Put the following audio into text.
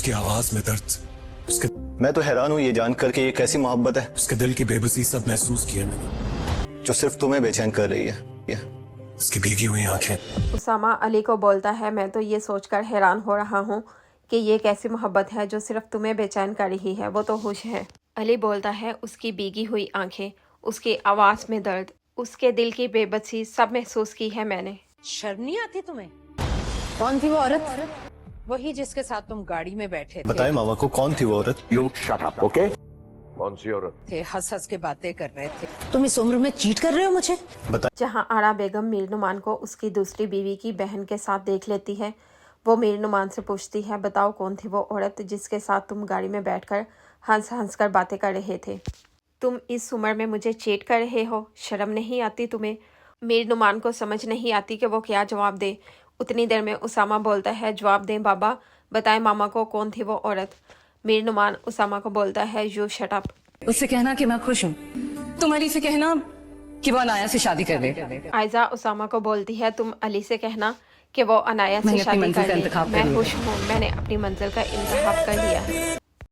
उसकी आवाज में दर्द, उसके मैं तो हैरान हूँ ये जानकर कि ये कैसी मोहब्बत है उसके दिल की बेबसी सब महसूस किया मैंने। जो सिर्फ तुम्हें बेचैन कर रही है। उसकी भीगी हुई आंखें। उसामा अली को बोलता है, मैं तो ये सोचकर हैरान हो रहा हूँ कि ये कैसी मोहब्बत है जो सिर्फ तुम्हें बेचैन कर रही है, वो तो खुश है। अली बोलता है, उसकी भीगी हुई आंखें, उसकी आवाज़ में दर्द, उसके दिल की बेबसी सब महसूस की है मैंने। शर्म नहीं आती तुम्हें? कौन थी वो औरत? वही जिसके साथ तुम गाड़ी में बैठे थे। बताए मामा को कौन थी वो औरत? You shut up, okay? कौन सी औरत? थे हंस हंस के बातें कर रहे थे। तुम इस उम्र में चीट कर रहे हो मुझे? जहाँ आरा बेगम मीर नुमान को उसकी दूसरी बीवी की बहन के साथ देख लेती है, वो मीर नुमान से पूछती है, बताओ कौन थी वो औरत जिसके साथ तुम गाड़ी में बैठकर हंस हंस कर बातें कर रहे थे? तुम इस उम्र में मुझे चीट कर रहे हो, शर्म नहीं आती तुम्हें? मीर नुमान को समझ नहीं आती कि वो क्या जवाब दे। उतनी देर में उसामा बोलता है, जवाब दें बाबा, बताएं मामा को कौन थी वो औरत? मीर नुमान उसामा को बोलता है, यू शट अप। उससे कहना कि मैं खुश हूँ। तुम अली से कहना कि वो अनाया से शादी कर ले। आयजा उसामा को बोलती है, तुम अली से कहना कि वो अनाया से मैंने अपनी शादी मंजिल कर का ले। इंतखाब कर मैं लिया। खुश हूँ, मैंने अपनी मंजिल का इंतखाब कर लिया है।